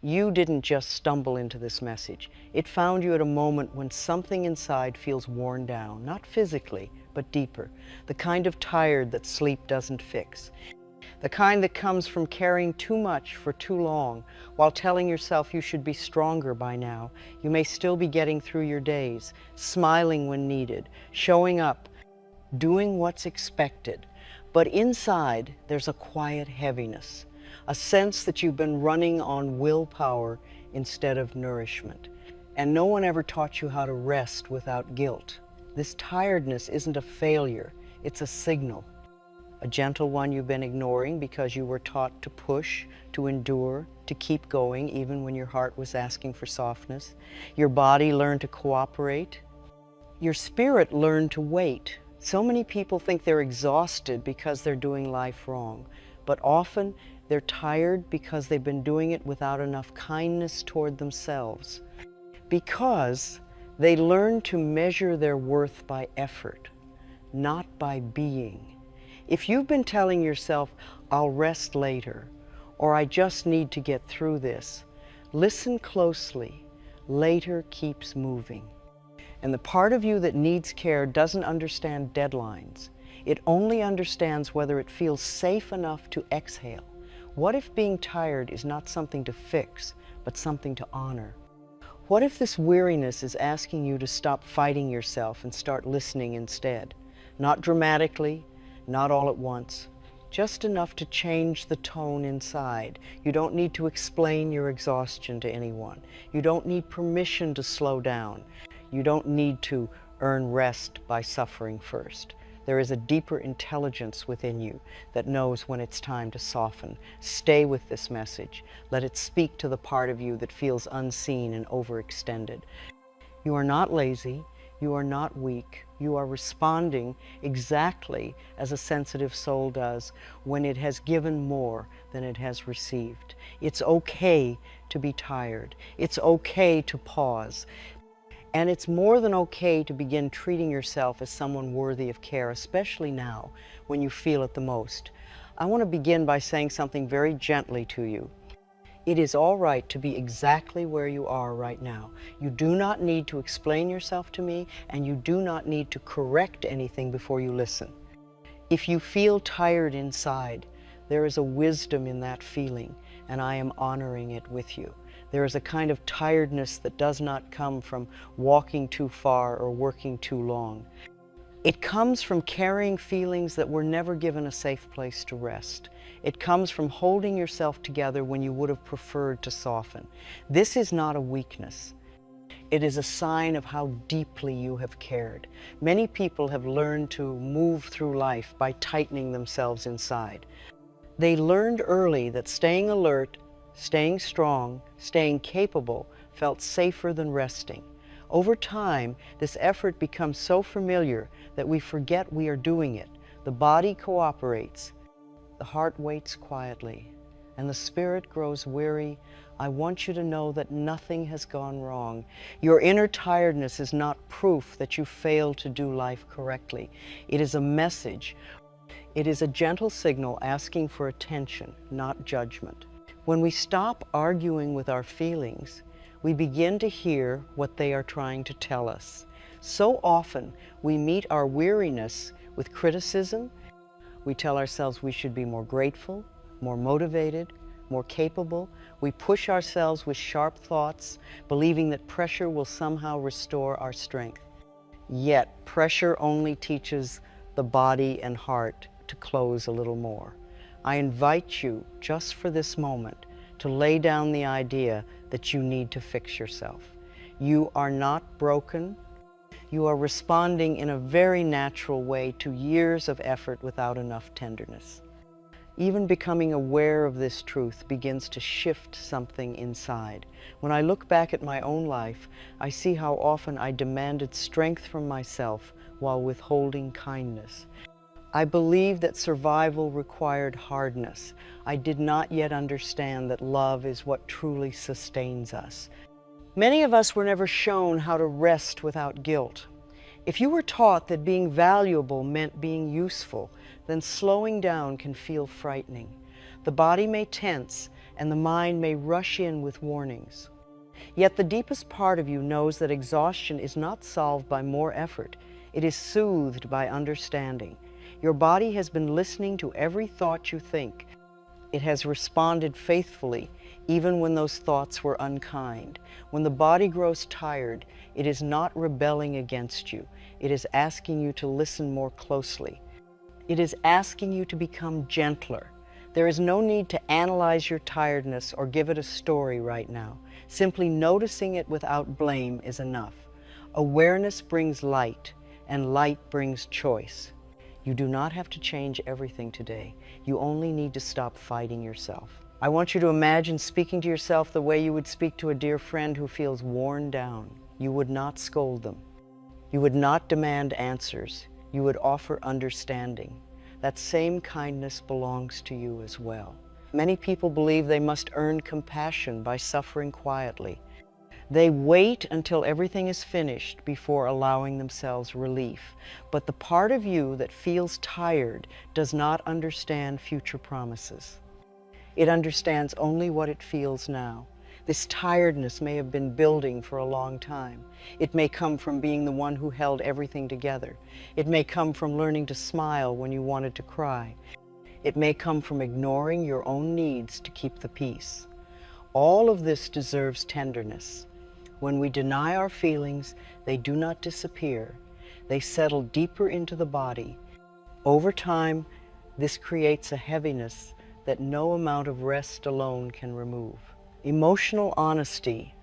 You didn't just stumble into this message. It found you at a moment when something inside feels worn down, not physically, but deeper. The kind of tired that sleep doesn't fix. The kind that comes from carrying too much for too long, while telling yourself you should be stronger by now. You may still be getting through your days, smiling when needed, showing up, doing what's expected. But inside, there's a quiet heaviness, a sense that you've been running on willpower instead of nourishment. And no one ever taught you how to rest without guilt. This tiredness isn't a failure, it's a signal. A gentle one you've been ignoring because you were taught to push, to endure, to keep going even when your heart was asking for softness. Your body learned to cooperate. Your spirit learned to wait. So many people think they're exhausted because they're doing life wrong, but often they're tired because they've been doing it without enough kindness toward themselves. Because they learn to measure their worth by effort, not by being. If you've been telling yourself, I'll rest later, or I just need to get through this, listen closely. Later keeps moving. And the part of you that needs care doesn't understand deadlines. It only understands whether it feels safe enough to exhale. What if being tired is not something to fix, but something to honor? What if this weariness is asking you to stop fighting yourself and start listening instead? Not dramatically, not all at once, just enough to change the tone inside. You don't need to explain your exhaustion to anyone. You don't need permission to slow down. You don't need to earn rest by suffering first. There is a deeper intelligence within you that knows when it's time to soften. Stay with this message. Let it speak to the part of you that feels unseen and overextended. You are not lazy. You are not weak. You are responding exactly as a sensitive soul does when it has given more than it has received. It's okay to be tired. It's okay to pause. And it's more than okay to begin treating yourself as someone worthy of care, especially now when you feel it the most. I want to begin by saying something very gently to you. It is all right to be exactly where you are right now. You do not need to explain yourself to me, and you do not need to correct anything before you listen. If you feel tired inside, there is a wisdom in that feeling, and I am honoring it with you. There is a kind of tiredness that does not come from walking too far or working too long. It comes from carrying feelings that were never given a safe place to rest. It comes from holding yourself together when you would have preferred to soften. This is not a weakness. It is a sign of how deeply you have cared. Many people have learned to move through life by tightening themselves inside. They learned early that staying alert, staying strong, staying capable felt safer than resting. Over time, this effort becomes so familiar that we forget we are doing it. The body cooperates, the heart waits quietly, and the spirit grows weary. I want you to know that nothing has gone wrong. Your inner tiredness is not proof that you failed to do life correctly. It is a message. It is a gentle signal asking for attention, not judgment. When we stop arguing with our feelings, we begin to hear what they are trying to tell us. So often, we meet our weariness with criticism. We tell ourselves we should be more grateful, more motivated, more capable. We push ourselves with sharp thoughts, believing that pressure will somehow restore our strength. Yet, pressure only teaches the body and heart to close a little more. I invite you, just for this moment, to lay down the idea that you need to fix yourself. You are not broken. You are responding in a very natural way to years of effort without enough tenderness. Even becoming aware of this truth begins to shift something inside. When I look back at my own life, I see how often I demanded strength from myself while withholding kindness. I believed that survival required hardness. I did not yet understand that love is what truly sustains us. Many of us were never shown how to rest without guilt. If you were taught that being valuable meant being useful, then slowing down can feel frightening. The body may tense and the mind may rush in with warnings. Yet the deepest part of you knows that exhaustion is not solved by more effort. It is soothed by understanding. Your body has been listening to every thought you think. It has responded faithfully, even when those thoughts were unkind. When the body grows tired, it is not rebelling against you. It is asking you to listen more closely. It is asking you to become gentler. There is no need to analyze your tiredness or give it a story right now. Simply noticing it without blame is enough. Awareness brings light, and light brings choice. You do not have to change everything today. You only need to stop fighting yourself. I want you to imagine speaking to yourself the way you would speak to a dear friend who feels worn down. You would not scold them. You would not demand answers. You would offer understanding. That same kindness belongs to you as well. Many people believe they must earn compassion by suffering quietly. They wait until everything is finished before allowing themselves relief. But the part of you that feels tired does not understand future promises. It understands only what it feels now. This tiredness may have been building for a long time. It may come from being the one who held everything together. It may come from learning to smile when you wanted to cry. It may come from ignoring your own needs to keep the peace. All of this deserves tenderness. When we deny our feelings, they do not disappear. They settle deeper into the body. Over time, this creates a heaviness that no amount of rest alone can remove. Emotional honesty,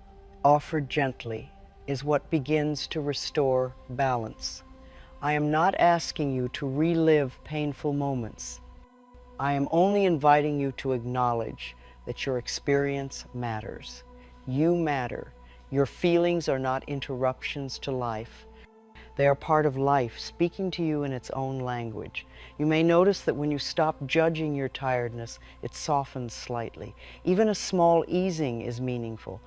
offered gently, is what begins to restore balance. I am not asking you to relive painful moments. I am only inviting you to acknowledge that your experience matters. You matter. Your feelings are not interruptions to life. They are part of life, speaking to you in its own language. You may notice that when you stop judging your tiredness, it softens slightly. Even a small easing is meaningful.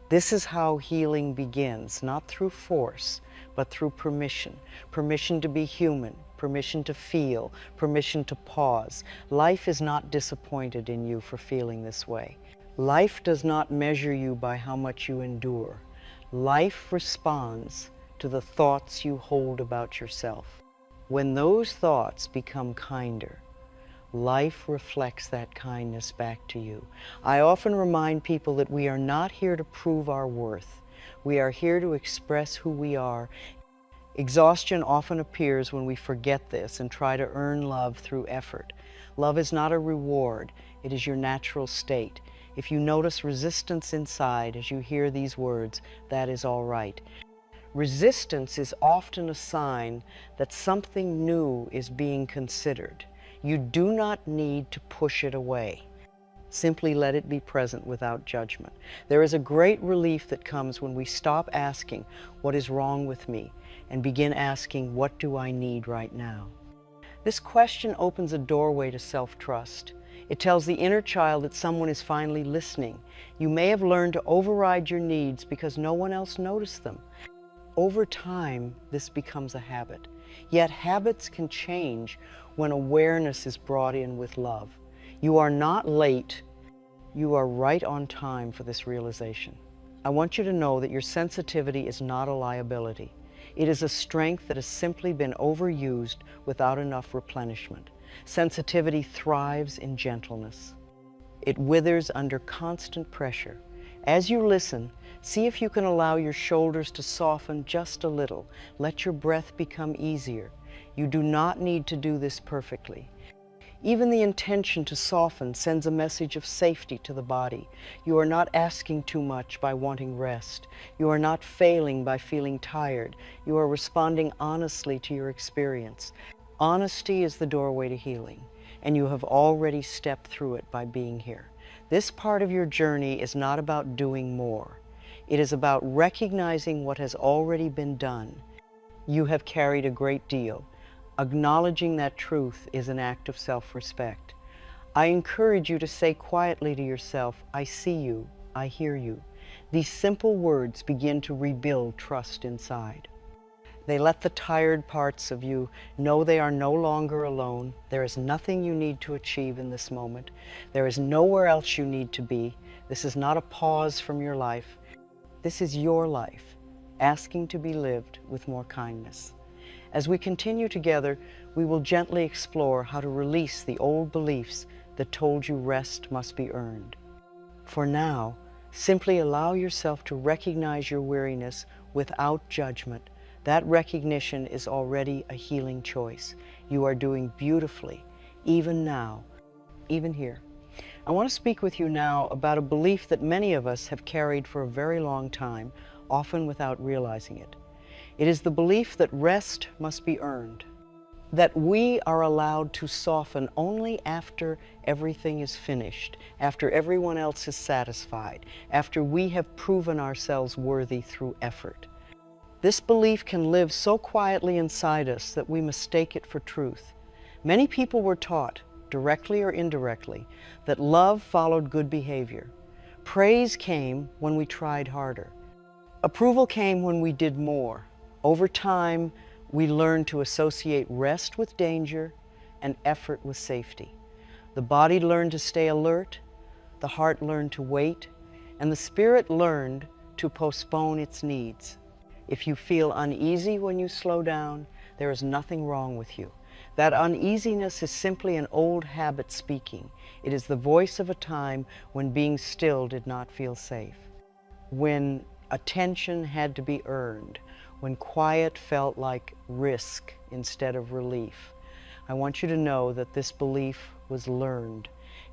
This is how healing begins, not through force, but through permission. Permission to be human, permission to feel, permission to pause. Life is not disappointed in you for feeling this way. Life does not measure you by how much you endure. Life responds to the thoughts you hold about yourself. When those thoughts become kinder, life reflects that kindness back to you. I often remind people that we are not here to prove our worth. We are here to express who we are. Exhaustion often appears when we forget this and try to earn love through effort. Love is not a reward, it is your natural state. If you notice resistance inside as you hear these words, that is all right. Resistance is often a sign that something new is being considered. You do not need to push it away. Simply let it be present without judgment. There is a great relief that comes when we stop asking, "What is wrong with me?" and begin asking, "What do I need right now?" This question opens a doorway to self-trust. It tells the inner child that someone is finally listening. You may have learned to override your needs because no one else noticed them. Over time, this becomes a habit. Yet habits can change when awareness is brought in with love. You are not late. You are right on time for this realization. I want you to know that your sensitivity is not a liability. It is a strength that has simply been overused without enough replenishment. Sensitivity thrives in gentleness. It withers under constant pressure. As you listen, see if you can allow your shoulders to soften just a little. Let your breath become easier. You do not need to do this perfectly. Even the intention to soften sends a message of safety to the body. You are not asking too much by wanting rest. You are not failing by feeling tired. You are responding honestly to your experience. Honesty is the doorway to healing, and you have already stepped through it by being here. This part of your journey is not about doing more. It is about recognizing what has already been done. You have carried a great deal. Acknowledging that truth is an act of self-respect. I encourage you to say quietly to yourself, "I see you, I hear you." These simple words begin to rebuild trust inside. They let the tired parts of you know they are no longer alone. There is nothing you need to achieve in this moment. There is nowhere else you need to be. This is not a pause from your life. This is your life, asking to be lived with more kindness. As we continue together, we will gently explore how to release the old beliefs that told you rest must be earned. For now, simply allow yourself to recognize your weariness without judgment. That recognition is already a healing choice. You are doing beautifully, even now, even here. I want to speak with you now about a belief that many of us have carried for a very long time, often without realizing it. It is the belief that rest must be earned, that we are allowed to soften only after everything is finished, after everyone else is satisfied, after we have proven ourselves worthy through effort. This belief can live so quietly inside us that we mistake it for truth. Many people were taught, directly or indirectly, that love followed good behavior. Praise came when we tried harder. Approval came when we did more. Over time, we learned to associate rest with danger and effort with safety. The body learned to stay alert, the heart learned to wait, and the spirit learned to postpone its needs. If you feel uneasy when you slow down, there is nothing wrong with you. That uneasiness is simply an old habit speaking. It is the voice of a time when being still did not feel safe, when attention had to be earned, when quiet felt like risk instead of relief. I want you to know that this belief was learned,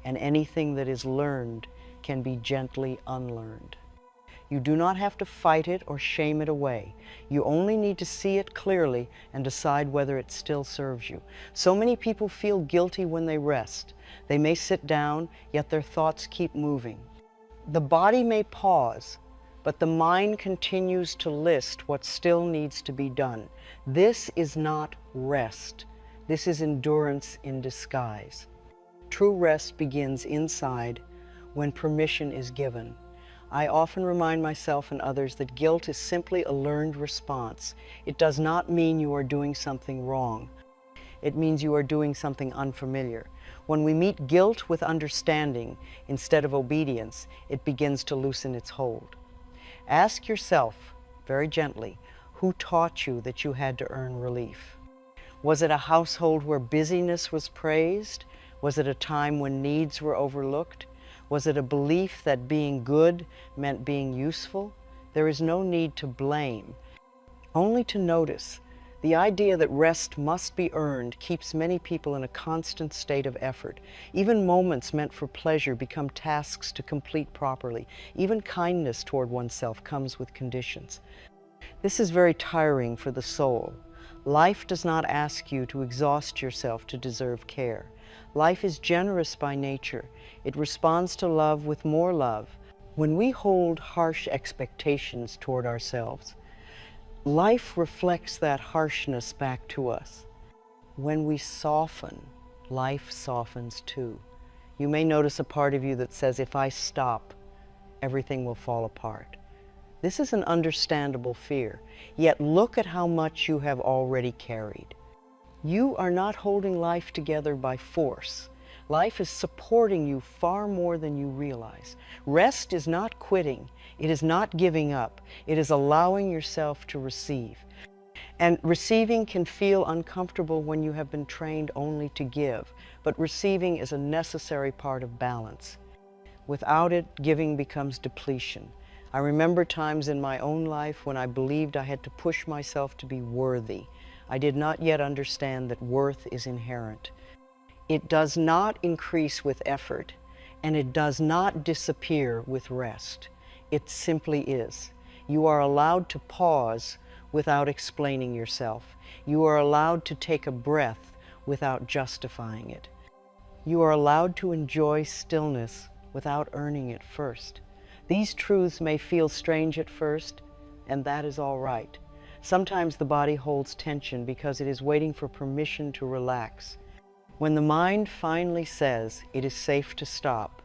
and anything that is learned can be gently unlearned. You do not have to fight it or shame it away. You only need to see it clearly and decide whether it still serves you. So many people feel guilty when they rest. They may sit down, yet their thoughts keep moving. The body may pause, but the mind continues to list what still needs to be done. This is not rest. This is endurance in disguise. True rest begins inside when permission is given. I often remind myself and others that guilt is simply a learned response. It does not mean you are doing something wrong. It means you are doing something unfamiliar. When we meet guilt with understanding instead of obedience, it begins to loosen its hold. Ask yourself, very gently, who taught you that you had to earn relief? Was it a household where busyness was praised? Was it a time when needs were overlooked? Was it a belief that being good meant being useful? There is no need to blame, only to notice. The idea that rest must be earned keeps many people in a constant state of effort. Even moments meant for pleasure become tasks to complete properly. Even kindness toward oneself comes with conditions. This is very tiring for the soul. Life does not ask you to exhaust yourself to deserve care. Life is generous by nature. It responds to love with more love. When we hold harsh expectations toward ourselves, life reflects that harshness back to us. When we soften, life softens too. You may notice a part of you that says, if I stop, everything will fall apart. This is an understandable fear, yet look at how much you have already carried. You are not holding life together by force. Life is supporting you far more than you realize. Rest is not quitting. It is not giving up. It is allowing yourself to receive. And receiving can feel uncomfortable when you have been trained only to give, but receiving is a necessary part of balance. Without it, giving becomes depletion. I remember times in my own life when I believed I had to push myself to be worthy. I did not yet understand that worth is inherent. It does not increase with effort, and it does not disappear with rest. It simply is. You are allowed to pause without explaining yourself. You are allowed to take a breath without justifying it. You are allowed to enjoy stillness without earning it first. These truths may feel strange at first, and that is all right. Sometimes the body holds tension because it is waiting for permission to relax. When the mind finally says it is safe to stop,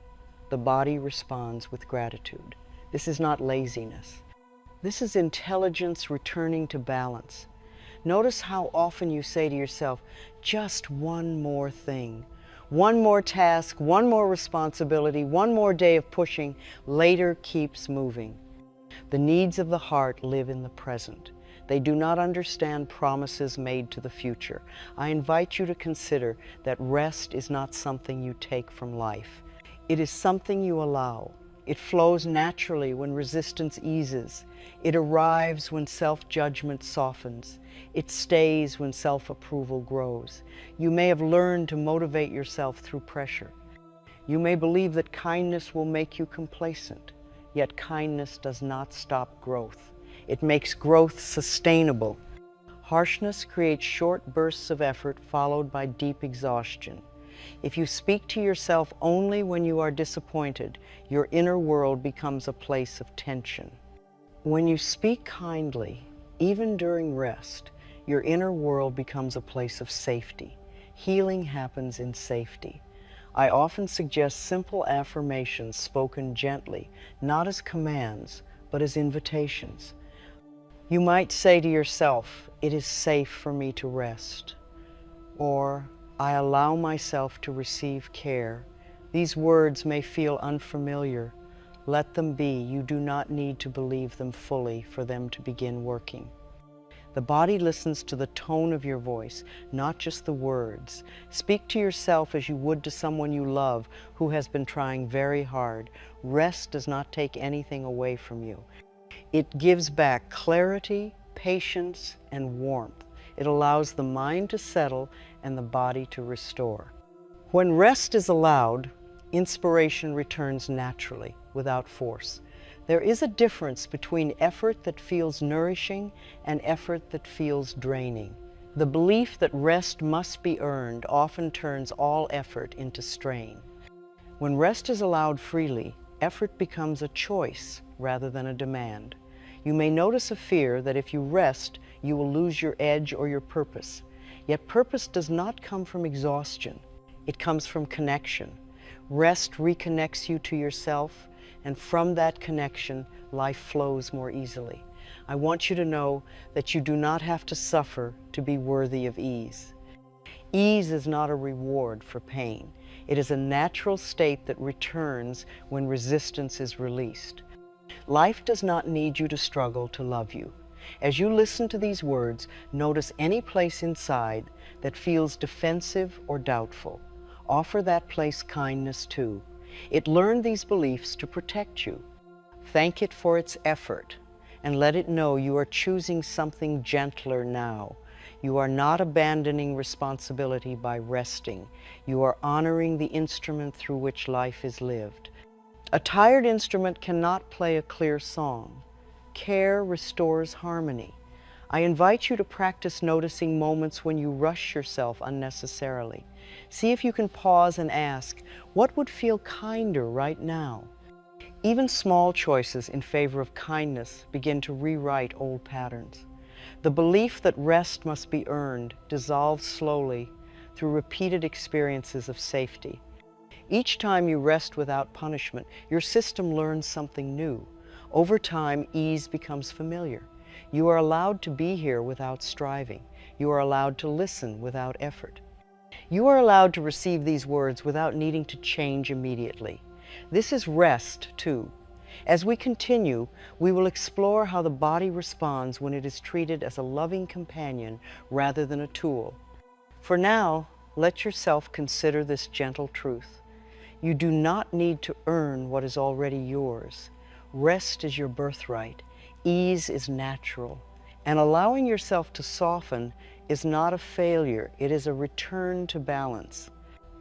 the body responds with gratitude. This is not laziness. This is intelligence returning to balance. Notice how often you say to yourself, just one more thing, one more task, one more responsibility, one more day of pushing. Later keeps moving. The needs of the heart live in the present. They do not understand promises made to the future. I invite you to consider that rest is not something you take from life. It is something you allow. It flows naturally when resistance eases. It arrives when self-judgment softens. It stays when self-approval grows. You may have learned to motivate yourself through pressure. You may believe that kindness will make you complacent, yet kindness does not stop growth. It makes growth sustainable. Harshness creates short bursts of effort followed by deep exhaustion. If you speak to yourself only when you are disappointed, your inner world becomes a place of tension. When you speak kindly, even during rest, your inner world becomes a place of safety. Healing happens in safety. I often suggest simple affirmations spoken gently, not as commands, but as invitations. You might say to yourself, "It is safe for me to rest," or "I allow myself to receive care." These words may feel unfamiliar. Let them be. You do not need to believe them fully for them to begin working. The body listens to the tone of your voice, not just the words. Speak to yourself as you would to someone you love who has been trying very hard. Rest does not take anything away from you. It gives back clarity, patience, and warmth. It allows the mind to settle and the body to restore. When rest is allowed, inspiration returns naturally, without force. There is a difference between effort that feels nourishing and effort that feels draining. The belief that rest must be earned often turns all effort into strain. When rest is allowed freely, effort becomes a choice rather than a demand. You may notice a fear that if you rest, you will lose your edge or your purpose. Yet purpose does not come from exhaustion. It comes from connection. Rest reconnects you to yourself, and from that connection, life flows more easily. I want you to know that you do not have to suffer to be worthy of ease. Ease is not a reward for pain. It is a natural state that returns when resistance is released. Life does not need you to struggle to love you. As you listen to these words, notice any place inside that feels defensive or doubtful. Offer that place kindness too. It learned these beliefs to protect you. Thank it for its effort and let it know you are choosing something gentler now. You are not abandoning responsibility by resting. You are honoring the instrument through which life is lived. A tired instrument cannot play a clear song. Care restores harmony. I invite you to practice noticing moments when you rush yourself unnecessarily. See if you can pause and ask, what would feel kinder right now? Even small choices in favor of kindness begin to rewrite old patterns. The belief that rest must be earned dissolves slowly through repeated experiences of safety. Each time you rest without punishment, your system learns something new. Over time, ease becomes familiar. You are allowed to be here without striving. You are allowed to listen without effort. You are allowed to receive these words without needing to change immediately. This is rest, too. As we continue, we will explore how the body responds when it is treated as a loving companion rather than a tool. For now, let yourself consider this gentle truth. You do not need to earn what is already yours. Rest is your birthright. Ease is natural. And allowing yourself to soften is not a failure. It is a return to balance.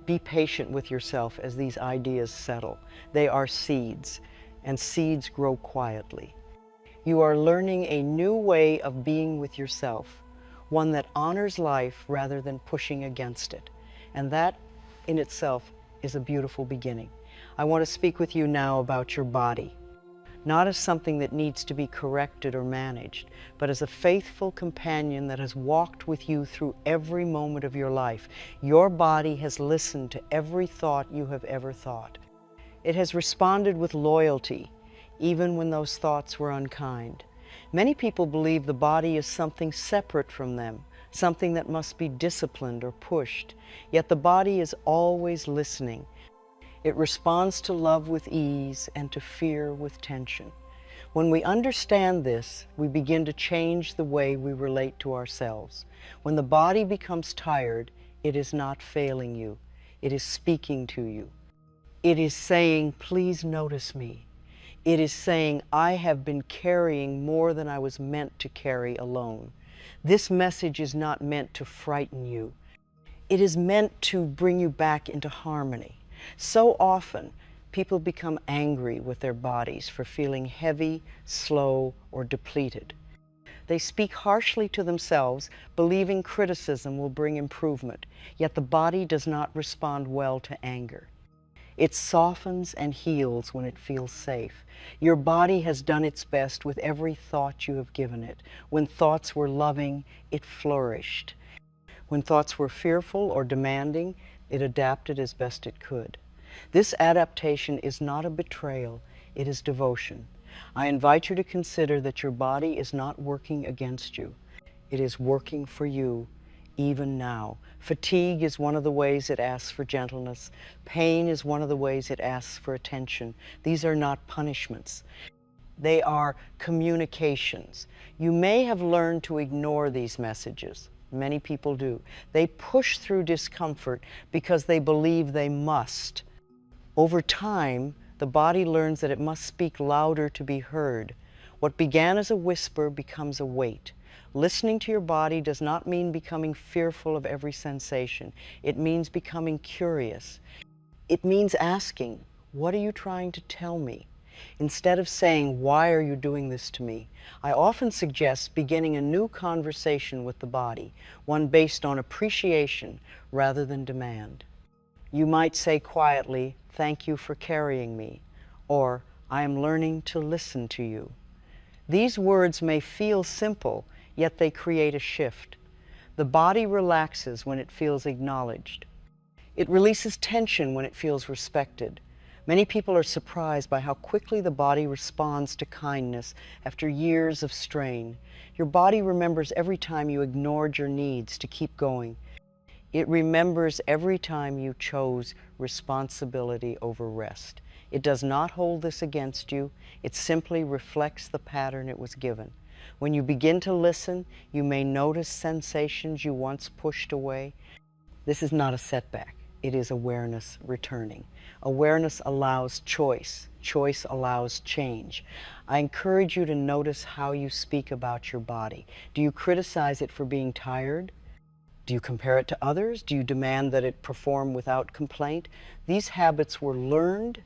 Be patient with yourself as these ideas settle. They are seeds, and seeds grow quietly. You are learning a new way of being with yourself, one that honors life rather than pushing against it. And that in itself is a beautiful beginning. I want to speak with you now about your body, not as something that needs to be corrected or managed, but as a faithful companion that has walked with you through every moment of your life. Your body has listened to every thought you have ever thought. It has responded with loyalty, even when those thoughts were unkind. Many people believe the body is something separate from them, something that must be disciplined or pushed. Yet the body is always listening. It responds to love with ease and to fear with tension. When we understand this, we begin to change the way we relate to ourselves. When the body becomes tired, it is not failing you. It is speaking to you. It is saying, please notice me. It is saying, I have been carrying more than I was meant to carry alone. This message is not meant to frighten you. It is meant to bring you back into harmony. So often, people become angry with their bodies for feeling heavy, slow, or depleted. They speak harshly to themselves, believing criticism will bring improvement, yet the body does not respond well to anger. It softens and heals when it feels safe. Your body has done its best with every thought you have given it. When thoughts were loving, it flourished. When thoughts were fearful or demanding, it adapted as best it could. This adaptation is not a betrayal, it is devotion. I invite you to consider that your body is not working against you. It is working for you, even now. Fatigue is one of the ways it asks for gentleness. Pain is one of the ways it asks for attention. These are not punishments. They are communications. You may have learned to ignore these messages. Many people do. They push through discomfort because they believe they must. Over time, the body learns that it must speak louder to be heard. What began as a whisper becomes a weight. Listening to your body does not mean becoming fearful of every sensation. It means becoming curious. It means asking, what are you trying to tell me? Instead of saying, why are you doing this to me? I often suggest beginning a new conversation with the body, one based on appreciation rather than demand. You might say quietly, thank you for carrying me, or I am learning to listen to you. These words may feel simple, yet they create a shift. The body relaxes when it feels acknowledged. It releases tension when it feels respected. Many people are surprised by how quickly the body responds to kindness after years of strain. Your body remembers every time you ignored your needs to keep going. It remembers every time you chose responsibility over rest. It does not hold this against you. It simply reflects the pattern it was given. When you begin to listen, you may notice sensations you once pushed away. This is not a setback. It is awareness returning. Awareness allows choice. Choice allows change. I encourage you to notice how you speak about your body. Do you criticize it for being tired? Do you compare it to others? Do you demand that it perform without complaint? These habits were learned,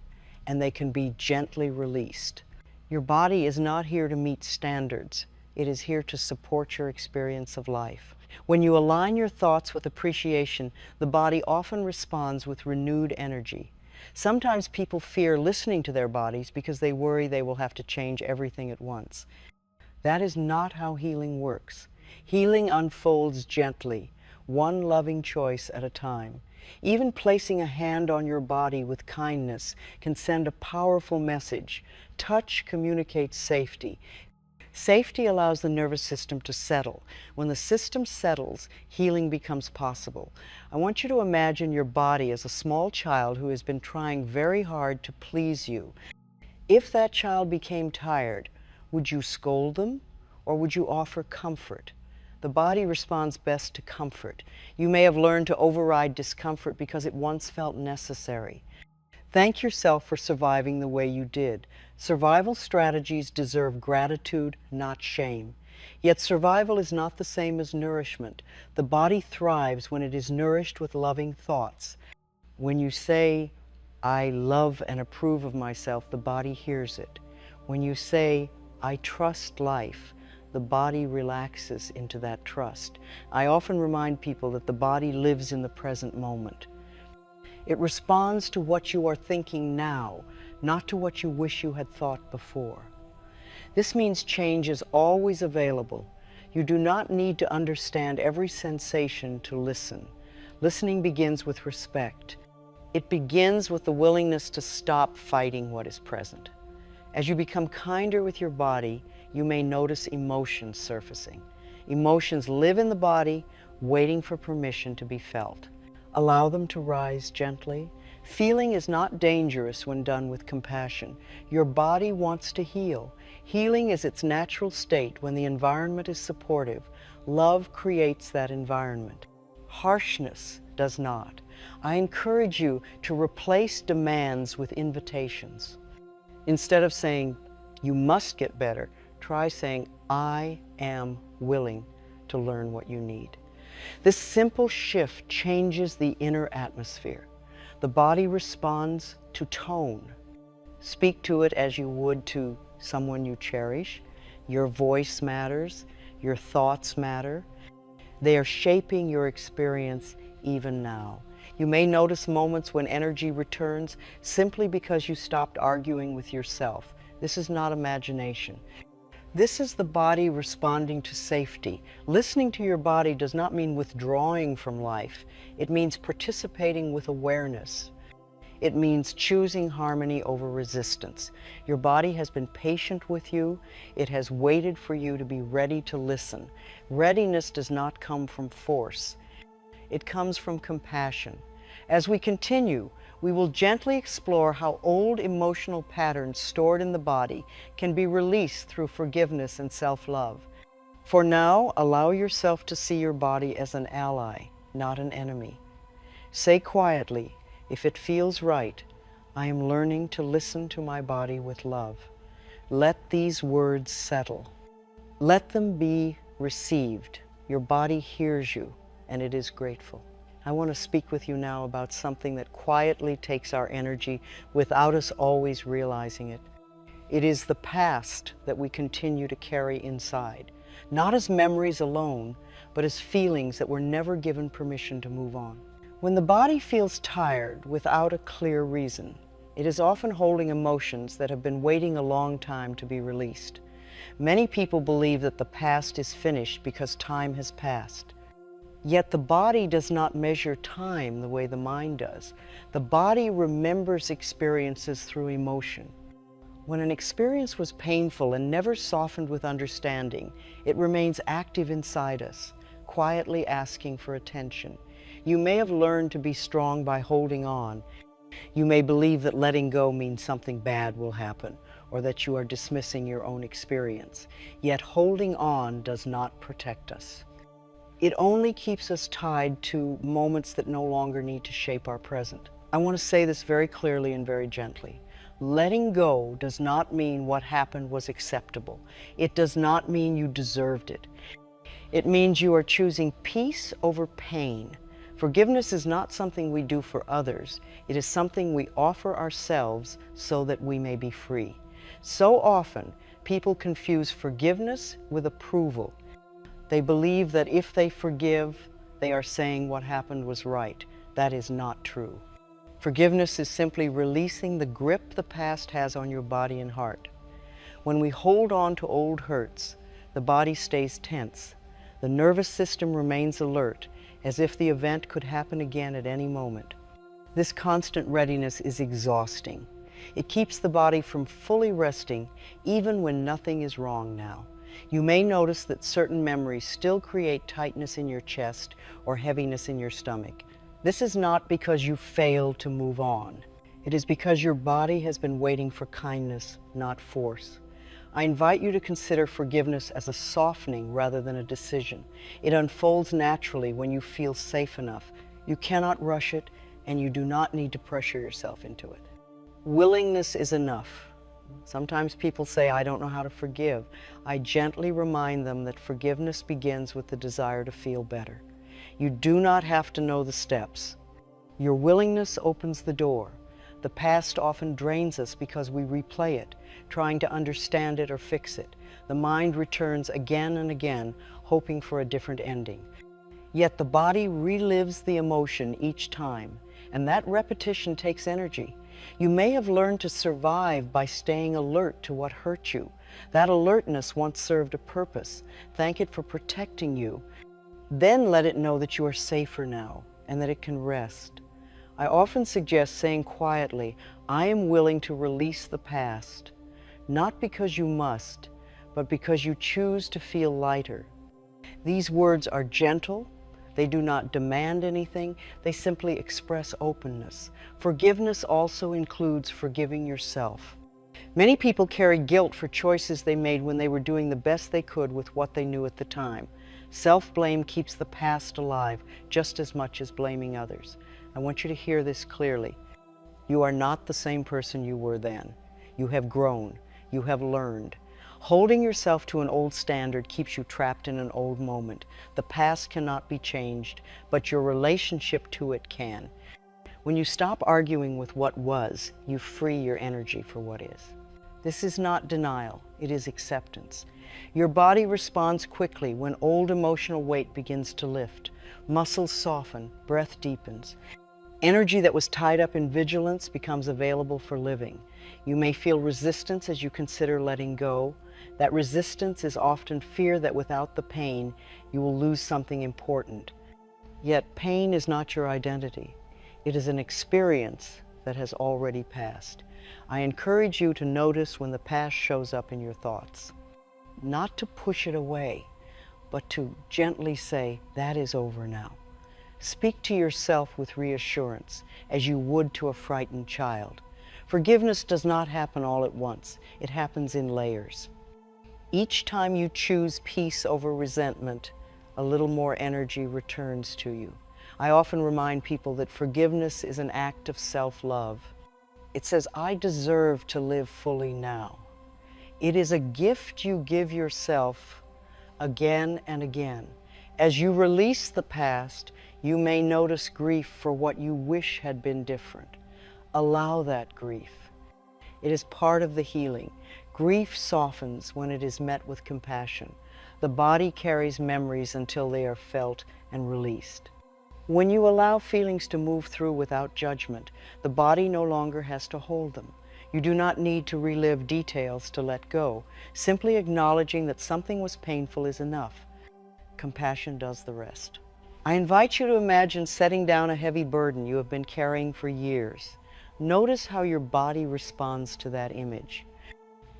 and they can be gently released. Your body is not here to meet standards. It is here to support your experience of life. When you align your thoughts with appreciation, the body often responds with renewed energy. Sometimes people fear listening to their bodies because they worry they will have to change everything at once. That is not how healing works. Healing unfolds gently, one loving choice at a time. Even placing a hand on your body with kindness can send a powerful message. Touch communicates safety. Safety allows the nervous system to settle. When the system settles, healing becomes possible. I want you to imagine your body as a small child who has been trying very hard to please you. If that child became tired, would you scold them or would you offer comfort? The body responds best to comfort. You may have learned to override discomfort because it once felt necessary. Thank yourself for surviving the way you did. Survival strategies deserve gratitude, not shame. Yet survival is not the same as nourishment. The body thrives when it is nourished with loving thoughts. When you say, I love and approve of myself, the body hears it. When you say, I trust life, the body relaxes into that trust. I often remind people that the body lives in the present moment. It responds to what you are thinking now, not to what you wish you had thought before. This means change is always available. You do not need to understand every sensation to listen. Listening begins with respect. It begins with the willingness to stop fighting what is present. As you become kinder with your body, you may notice emotions surfacing. Emotions live in the body, waiting for permission to be felt. Allow them to rise gently. Feeling is not dangerous when done with compassion. Your body wants to heal. Healing is its natural state when the environment is supportive. Love creates that environment. Harshness does not. I encourage you to replace demands with invitations. Instead of saying, "You must get better," try saying, "I am willing to learn what you need." This simple shift changes the inner atmosphere. The body responds to tone. Speak to it as you would to someone you cherish. Your voice matters. Your thoughts matter. They are shaping your experience even now. You may notice moments when energy returns simply because you stopped arguing with yourself. This is not imagination. This is the body responding to safety. Listening to your body does not mean withdrawing from life. It means participating with awareness. It means choosing harmony over resistance. Your body has been patient with you. It has waited for you to be ready to listen. Readiness does not come from force. It comes from compassion. As we continue, we will gently explore how old emotional patterns stored in the body can be released through forgiveness and self-love. For now, allow yourself to see your body as an ally, not an enemy. Say quietly, if it feels right, "I am learning to listen to my body with love." Let these words settle. Let them be received. Your body hears you, and it is grateful. I want to speak with you now about something that quietly takes our energy without us always realizing it. It is the past that we continue to carry inside, not as memories alone, but as feelings that were never given permission to move on. When the body feels tired without a clear reason, it is often holding emotions that have been waiting a long time to be released. Many people believe that the past is finished because time has passed. Yet the body does not measure time the way the mind does. The body remembers experiences through emotion. When an experience was painful and never softened with understanding, it remains active inside us, quietly asking for attention. You may have learned to be strong by holding on. You may believe that letting go means something bad will happen, or that you are dismissing your own experience. Yet holding on does not protect us. It only keeps us tied to moments that no longer need to shape our present. I want to say this very clearly and very gently. Letting go does not mean what happened was acceptable. It does not mean you deserved it. It means you are choosing peace over pain. Forgiveness is not something we do for others. It is something we offer ourselves so that we may be free. So often, people confuse forgiveness with approval. They believe that if they forgive, they are saying what happened was right. That is not true. Forgiveness is simply releasing the grip the past has on your body and heart. When we hold on to old hurts, the body stays tense. The nervous system remains alert, as if the event could happen again at any moment. This constant readiness is exhausting. It keeps the body from fully resting, even when nothing is wrong now. You may notice that certain memories still create tightness in your chest or heaviness in your stomach. This is not because you failed to move on. It is because your body has been waiting for kindness, not force. I invite you to consider forgiveness as a softening rather than a decision. It unfolds naturally when you feel safe enough. You cannot rush it, and you do not need to pressure yourself into it. Willingness is enough. Sometimes people say, "I don't know how to forgive." I gently remind them that forgiveness begins with the desire to feel better. You do not have to know the steps. Your willingness opens the door. The past often drains us because we replay it, trying to understand it or fix it. The mind returns again and again, hoping for a different ending. Yet the body relives the emotion each time, and that repetition takes energy. You may have learned to survive by staying alert to what hurt you. That alertness once served a purpose. Thank it for protecting you. Then let it know that you are safer now and that it can rest. I often suggest saying quietly, "I am willing to release the past." not because you must, but because you choose to feel lighter. These words are gentle. They do not demand anything. They simply express openness. Forgiveness also includes forgiving yourself. Many people carry guilt for choices they made when they were doing the best they could with what they knew at the time. Self-blame keeps the past alive just as much as blaming others. I want you to hear this clearly. You are not the same person you were then. You have grown. You have learned. Holding yourself to an old standard keeps you trapped in an old moment. The past cannot be changed, but your relationship to it can. When you stop arguing with what was, you free your energy for what is. This is not denial, it is acceptance. Your body responds quickly when old emotional weight begins to lift. Muscles soften, breath deepens. Energy that was tied up in vigilance becomes available for living. You may feel resistance as you consider letting go. That resistance is often fear that without the pain, you will lose something important. Yet pain is not your identity. It is an experience that has already passed. I encourage you to notice when the past shows up in your thoughts. Not to push it away, but to gently say, that is over now. Speak to yourself with reassurance, as you would to a frightened child. Forgiveness does not happen all at once. It happens in layers. Each time you choose peace over resentment, a little more energy returns to you. I often remind people that forgiveness is an act of self-love. It says, I deserve to live fully now. It is a gift you give yourself again and again. As you release the past, you may notice grief for what you wish had been different. Allow that grief. It is part of the healing. Grief softens when it is met with compassion. The body carries memories until they are felt and released. When you allow feelings to move through without judgment, the body no longer has to hold them. You do not need to relive details to let go. Simply acknowledging that something was painful is enough. Compassion does the rest. I invite you to imagine setting down a heavy burden you have been carrying for years. Notice how your body responds to that image.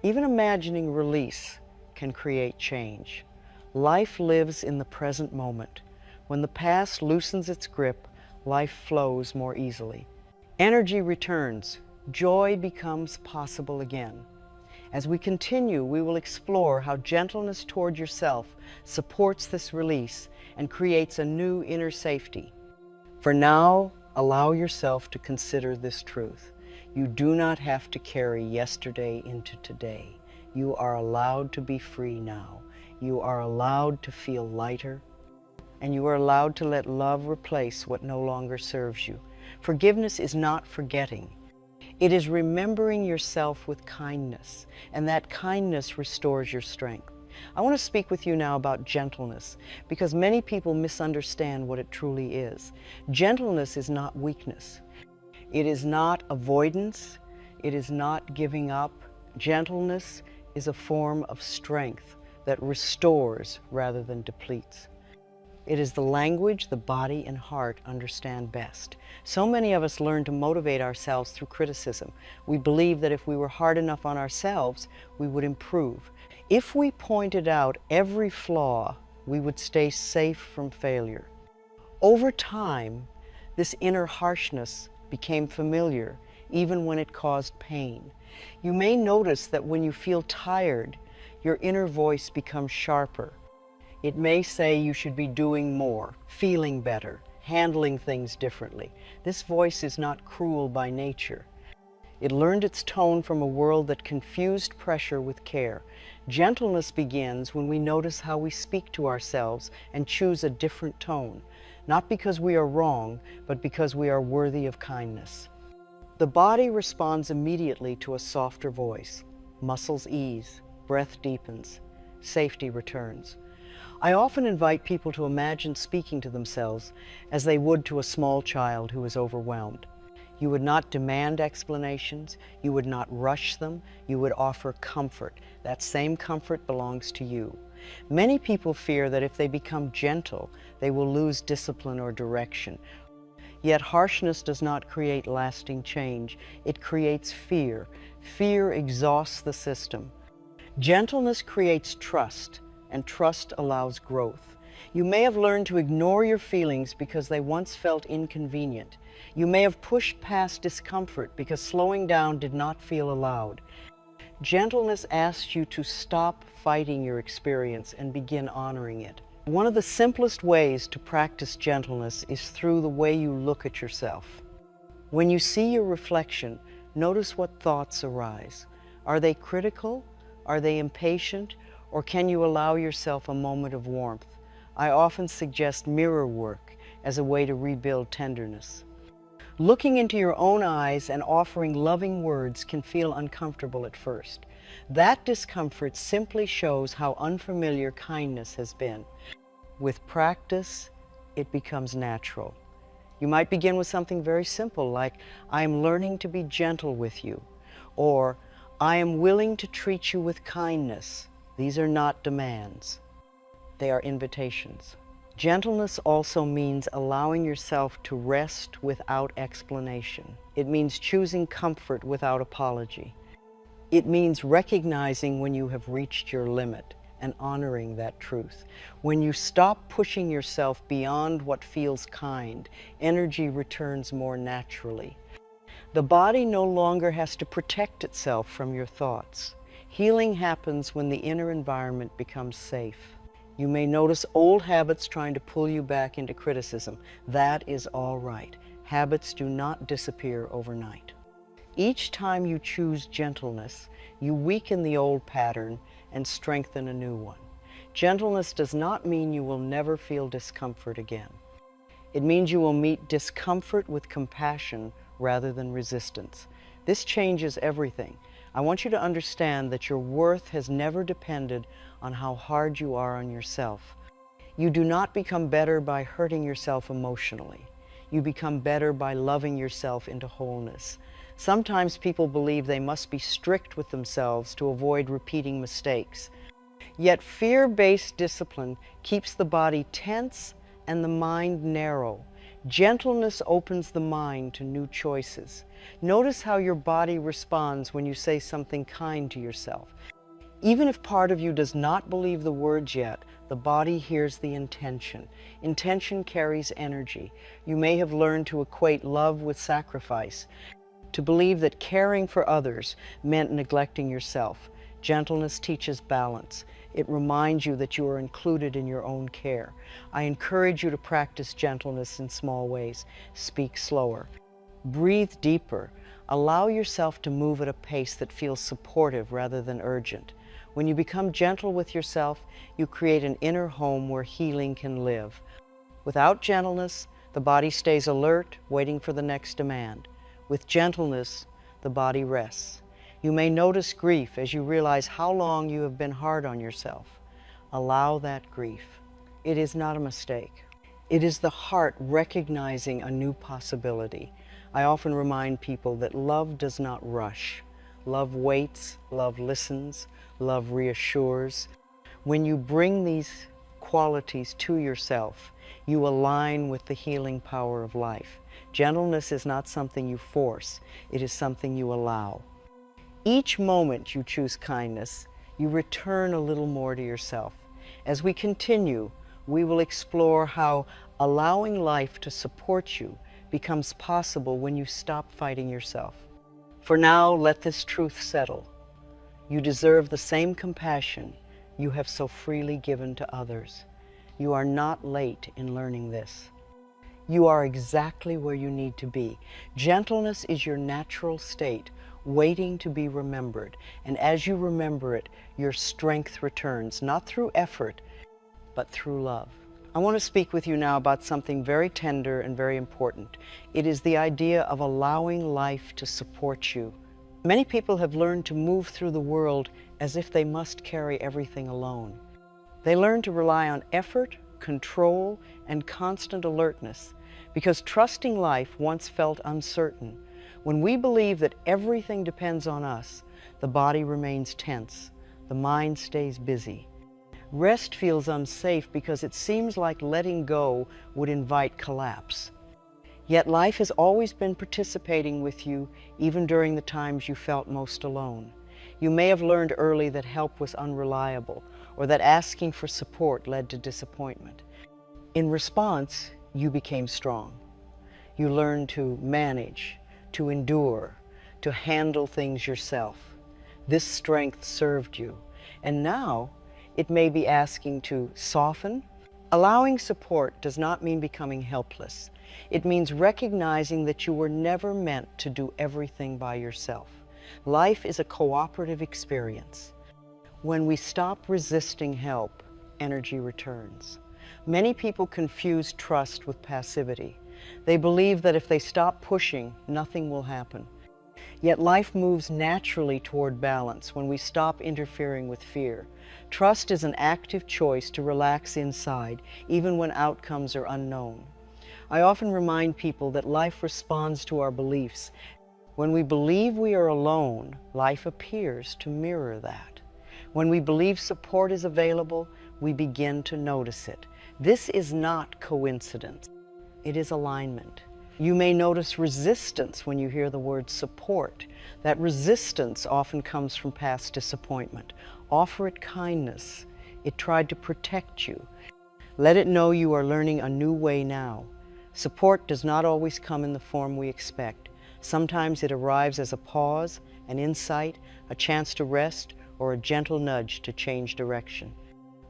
Even imagining release can create change. Life lives in the present moment. When the past loosens its grip, life flows more easily. Energy returns. Joy becomes possible again. As we continue, we will explore how gentleness toward yourself supports this release and creates a new inner safety. For now, allow yourself to consider this truth. You do not have to carry yesterday into today. You are allowed to be free now. You are allowed to feel lighter, and you are allowed to let love replace what no longer serves you. Forgiveness is not forgetting. It is remembering yourself with kindness, and that kindness restores your strength. I want to speak with you now about gentleness, because many people misunderstand what it truly is. Gentleness is not weakness. It is not avoidance. It is not giving up. Gentleness is a form of strength that restores rather than depletes. It is the language the body and heart understand best. So many of us learn to motivate ourselves through criticism. We believe that if we were hard enough on ourselves, we would improve. If we pointed out every flaw, we would stay safe from failure. Over time, this inner harshness became familiar, even when it caused pain. You may notice that when you feel tired, your inner voice becomes sharper. It may say you should be doing more, feeling better, handling things differently. This voice is not cruel by nature. It learned its tone from a world that confused pressure with care. Gentleness begins when we notice how we speak to ourselves and choose a different tone, not because we are wrong, but because we are worthy of kindness. The body responds immediately to a softer voice. Muscles ease, breath deepens, safety returns. I often invite people to imagine speaking to themselves as they would to a small child who is overwhelmed. You would not demand explanations, you would not rush them, you would offer comfort. That same comfort belongs to you. Many people fear that if they become gentle, they will lose discipline or direction. Yet harshness does not create lasting change. It creates fear. Fear exhausts the system. Gentleness creates trust, and trust allows growth. You may have learned to ignore your feelings because they once felt inconvenient. You may have pushed past discomfort because slowing down did not feel allowed. Gentleness asks you to stop fighting your experience and begin honoring it. One of the simplest ways to practice gentleness is through the way you look at yourself. When you see your reflection, notice what thoughts arise. Are they critical? Are they impatient? Or can you allow yourself a moment of warmth? I often suggest mirror work as a way to rebuild tenderness. Looking into your own eyes and offering loving words can feel uncomfortable at first. That discomfort simply shows how unfamiliar kindness has been. With practice, it becomes natural. You might begin with something very simple like, I am learning to be gentle with you, or I am willing to treat you with kindness. These are not demands. They are invitations. Gentleness also means allowing yourself to rest without explanation. It means choosing comfort without apology. It means recognizing when you have reached your limit and honoring that truth. When you stop pushing yourself beyond what feels kind, energy returns more naturally. The body no longer has to protect itself from your thoughts. Healing happens when the inner environment becomes safe. You may notice old habits trying to pull you back into criticism. That is all right. Habits do not disappear overnight. Each time you choose gentleness, you weaken the old pattern and strengthen a new one. Gentleness does not mean you will never feel discomfort again. It means you will meet discomfort with compassion rather than resistance. This changes everything. I want you to understand that your worth has never depended on how hard you are on yourself. You do not become better by hurting yourself emotionally. You become better by loving yourself into wholeness. Sometimes people believe they must be strict with themselves to avoid repeating mistakes. Yet fear-based discipline keeps the body tense and the mind narrow. Gentleness opens the mind to new choices. Notice how your body responds when you say something kind to yourself. Even if part of you does not believe the words yet, the body hears the intention. Intention carries energy. You may have learned to equate love with sacrifice, to believe that caring for others meant neglecting yourself. Gentleness teaches balance. It reminds you that you are included in your own care. I encourage you to practice gentleness in small ways. Speak slower. Breathe deeper. Allow yourself to move at a pace that feels supportive rather than urgent. When you become gentle with yourself, you create an inner home where healing can live. Without gentleness, the body stays alert, waiting for the next demand. With gentleness, the body rests. You may notice grief as you realize how long you have been hard on yourself. Allow that grief. It is not a mistake. It is the heart recognizing a new possibility. I often remind people that love does not rush. Love waits, love listens, love reassures. When you bring these qualities to yourself, you align with the healing power of life. Gentleness is not something you force, it is something you allow. Each moment you choose kindness, you return a little more to yourself. As we continue, we will explore how allowing life to support you becomes possible when you stop fighting yourself. For now, let this truth settle. You deserve the same compassion you have so freely given to others. You are not late in learning this. You are exactly where you need to be. Gentleness is your natural state, waiting to be remembered. And as you remember it, your strength returns, not through effort, but through love. I want to speak with you now about something very tender and very important. It is the idea of allowing life to support you. Many people have learned to move through the world as if they must carry everything alone. They learn to rely on effort, control, and constant alertness, because trusting life once felt uncertain. When we believe that everything depends on us, the body remains tense, the mind stays busy. Rest feels unsafe because it seems like letting go would invite collapse. Yet life has always been participating with you, even during the times you felt most alone. You may have learned early that help was unreliable, or that asking for support led to disappointment. In response, you became strong. You learned to manage, to endure, to handle things yourself. This strength served you, and now it may be asking to soften. Allowing support does not mean becoming helpless. It means recognizing that you were never meant to do everything by yourself. Life is a cooperative experience. When we stop resisting help, energy returns. Many people confuse trust with passivity. They believe that if they stop pushing, nothing will happen. Yet life moves naturally toward balance when we stop interfering with fear. Trust is an active choice to relax inside, even when outcomes are unknown. I often remind people that life responds to our beliefs. When we believe we are alone, life appears to mirror that. When we believe support is available, we begin to notice it. This is not coincidence. It is alignment. You may notice resistance when you hear the word support. That resistance often comes from past disappointment. Offer it kindness. It tried to protect you. Let it know you are learning a new way now. Support does not always come in the form we expect. Sometimes it arrives as a pause, an insight, a chance to rest, or a gentle nudge to change direction.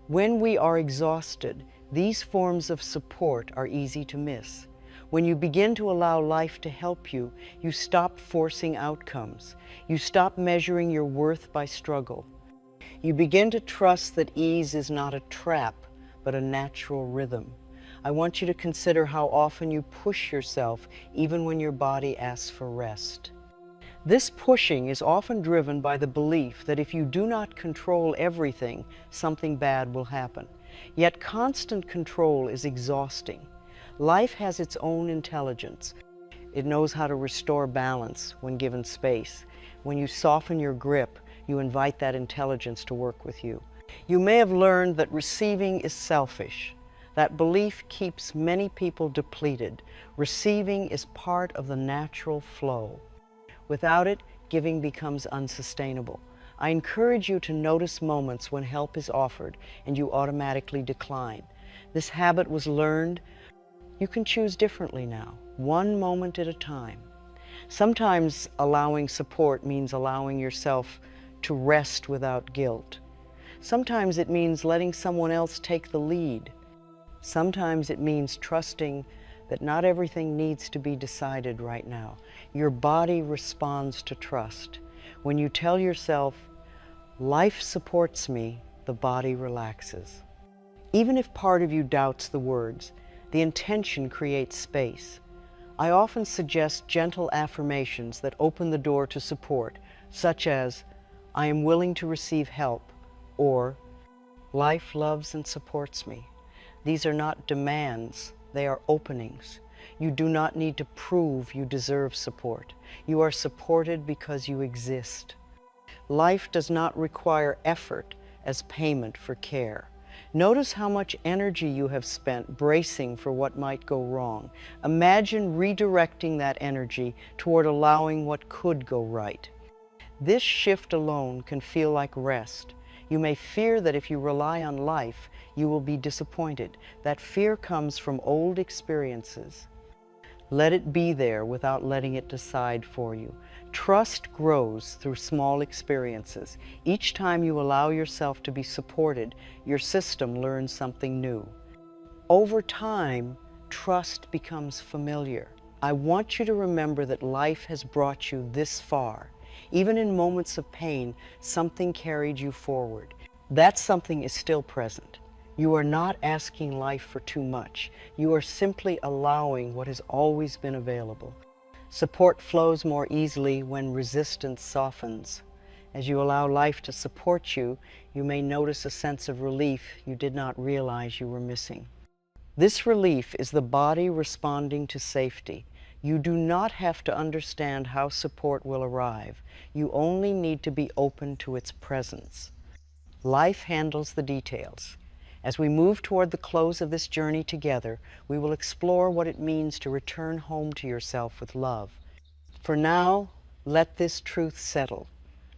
When we are exhausted, these forms of support are easy to miss. When you begin to allow life to help you, you stop forcing outcomes. You stop measuring your worth by struggle. You begin to trust that ease is not a trap, but a natural rhythm. I want you to consider how often you push yourself, even when your body asks for rest. This pushing is often driven by the belief that if you do not control everything, something bad will happen. Yet constant control is exhausting. Life has its own intelligence. It knows how to restore balance when given space. When you soften your grip, you invite that intelligence to work with you. You may have learned that receiving is selfish. That belief keeps many people depleted. Receiving is part of the natural flow. Without it, giving becomes unsustainable. I encourage you to notice moments when help is offered and you automatically decline. This habit was learned. You can choose differently now, one moment at a time. Sometimes allowing support means allowing yourself to rest without guilt. Sometimes it means letting someone else take the lead. Sometimes it means trusting that not everything needs to be decided right now. Your body responds to trust. When you tell yourself, life supports me, the body relaxes. Even if part of you doubts the words, the intention creates space. I often suggest gentle affirmations that open the door to support, such as, I am willing to receive help, or life loves and supports me. These are not demands, they are openings. You do not need to prove you deserve support. You are supported because you exist. Life does not require effort as payment for care. Notice how much energy you have spent bracing for what might go wrong. Imagine redirecting that energy toward allowing what could go right. This shift alone can feel like rest. You may fear that if you rely on life, you will be disappointed. That fear comes from old experiences. Let it be there without letting it decide for you. Trust grows through small experiences. Each time you allow yourself to be supported, your system learns something new. Over time, trust becomes familiar. I want you to remember that life has brought you this far. Even in moments of pain, something carried you forward. That something is still present. You are not asking life for too much. You are simply allowing what has always been available. Support flows more easily when resistance softens. As you allow life to support you, you may notice a sense of relief you did not realize you were missing. This relief is the body responding to safety. You do not have to understand how support will arrive. You only need to be open to its presence. Life handles the details. As we move toward the close of this journey together, we will explore what it means to return home to yourself with love. For now, let this truth settle.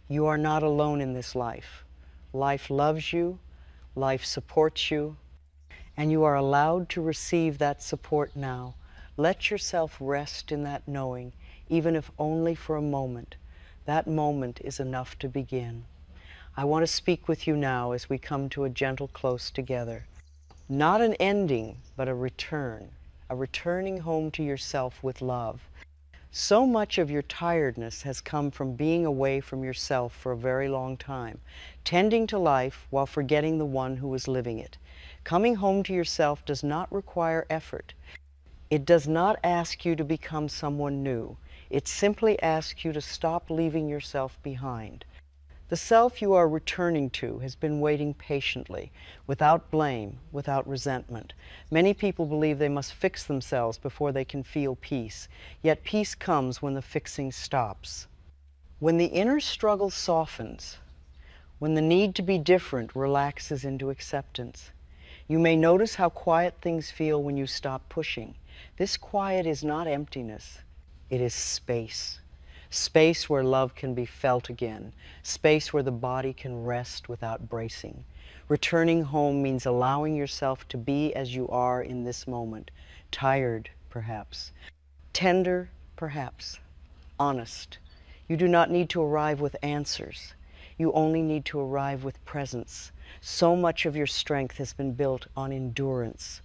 You are not alone in this life. Life loves you, life supports you, and you are allowed to receive that support now. Let yourself rest in that knowing, even if only for a moment. That moment is enough to begin. I want to speak with you now as we come to a gentle close together. Not an ending, but a return, a returning home to yourself with love. So much of your tiredness has come from being away from yourself for a very long time, tending to life while forgetting the one who was living it. Coming home to yourself does not require effort. It does not ask you to become someone new. It simply asks you to stop leaving yourself behind. The self you are returning to has been waiting patiently, without blame, without resentment. Many people believe they must fix themselves before they can feel peace, yet peace comes when the fixing stops. When the inner struggle softens, when the need to be different relaxes into acceptance, you may notice how quiet things feel when you stop pushing. This quiet is not emptiness, it is space. Space where love can be felt again. Space where the body can rest without bracing. Returning home means allowing yourself to be as you are in this moment. Tired, perhaps. Tender, perhaps. Honest. You do not need to arrive with answers. You only need to arrive with presence. So much of your strength has been built on endurance.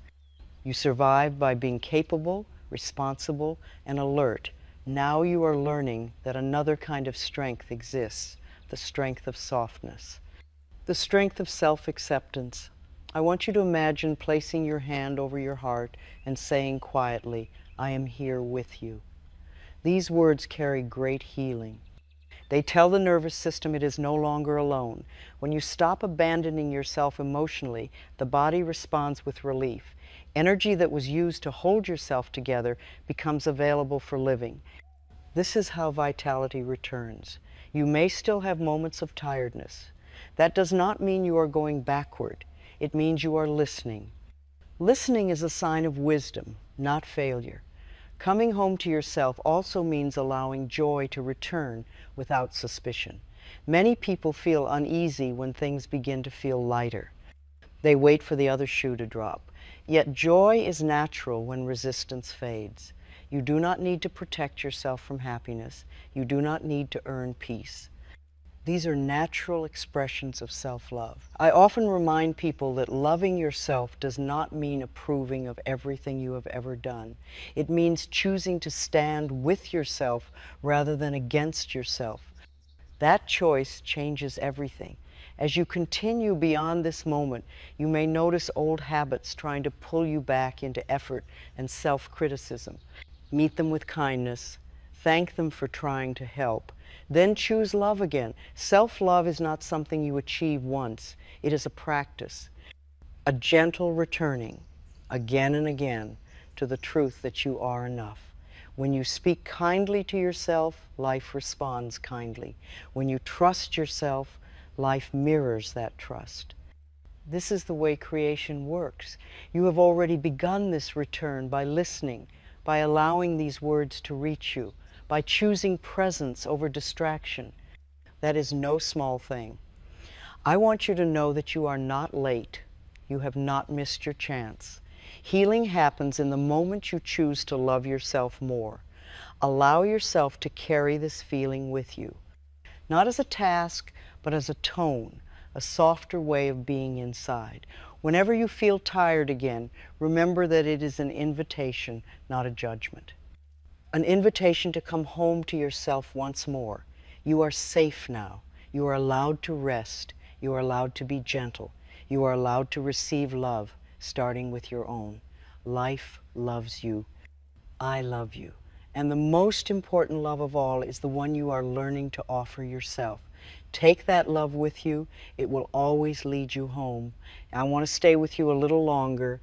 You survive by being capable, responsible, and alert. Now you are learning that another kind of strength exists, the strength of softness, the strength of self-acceptance. I want you to imagine placing your hand over your heart and saying quietly, "I am here with you." These words carry great healing. They tell the nervous system it is no longer alone. When you stop abandoning yourself emotionally, the body responds with relief. Energy that was used to hold yourself together becomes available for living. This is how vitality returns. You may still have moments of tiredness. That does not mean you are going backward. It means you are listening. Listening is a sign of wisdom, not failure. Coming home to yourself also means allowing joy to return without suspicion. Many people feel uneasy when things begin to feel lighter. They wait for the other shoe to drop. Yet joy is natural when resistance fades. You do not need to protect yourself from happiness. You do not need to earn peace. These are natural expressions of self-love. I often remind people that loving yourself does not mean approving of everything you have ever done. It means choosing to stand with yourself rather than against yourself. That choice changes everything. As you continue beyond this moment, you may notice old habits trying to pull you back into effort and self-criticism. Meet them with kindness. Thank them for trying to help. Then choose love again. Self-love is not something you achieve once. It is a practice, a gentle returning, again and again, to the truth that you are enough. When you speak kindly to yourself, life responds kindly. When you trust yourself, life mirrors that trust. This is the way creation works. You have already begun this return by listening, by allowing these words to reach you, by choosing presence over distraction. That is no small thing. I want you to know that you are not late. You have not missed your chance. Healing happens in the moment you choose to love yourself more. Allow yourself to carry this feeling with you, not as a task, but as a tone, a softer way of being inside. Whenever you feel tired again, remember that it is an invitation, not a judgment. An invitation to come home to yourself once more. You are safe now. You are allowed to rest. You are allowed to be gentle. You are allowed to receive love, starting with your own. Life loves you. I love you. And the most important love of all is the one you are learning to offer yourself. Take that love with you. It will always lead you home. I want to stay with you a little longer,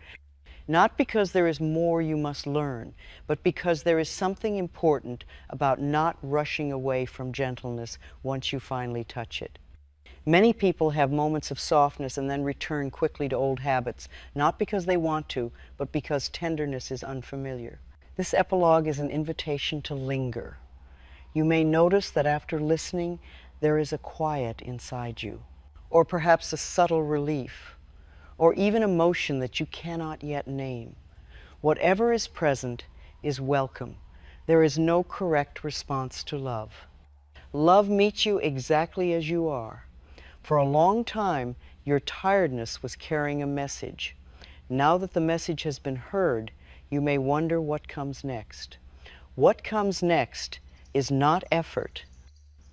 not because there is more you must learn, but because there is something important about not rushing away from gentleness once you finally touch it. Many people have moments of softness and then return quickly to old habits, not because they want to, but because tenderness is unfamiliar. This epilogue is an invitation to linger. You may notice that after listening, there is a quiet inside you, or perhaps a subtle relief, or even emotion that you cannot yet name. Whatever is present is welcome. There is no correct response to love. Love meets you exactly as you are. For a long time, your tiredness was carrying a message. Now that the message has been heard, you may wonder what comes next. What comes next is not effort,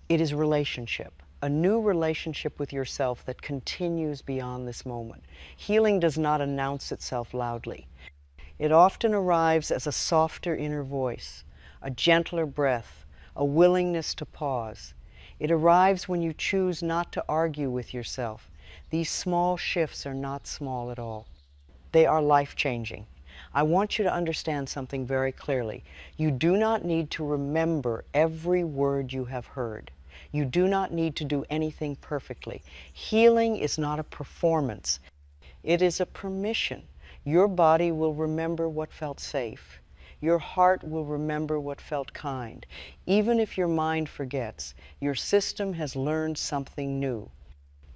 it is relationship. A new relationship with yourself that continues beyond this moment. Healing does not announce itself loudly. It often arrives as a softer inner voice, a gentler breath, a willingness to pause. It arrives when you choose not to argue with yourself. These small shifts are not small at all. They are life-changing. I want you to understand something very clearly. You do not need to remember every word you have heard. You do not need to do anything perfectly. Healing is not a performance. It is a permission. Your body will remember what felt safe. Your heart will remember what felt kind. Even if your mind forgets, your system has learned something new.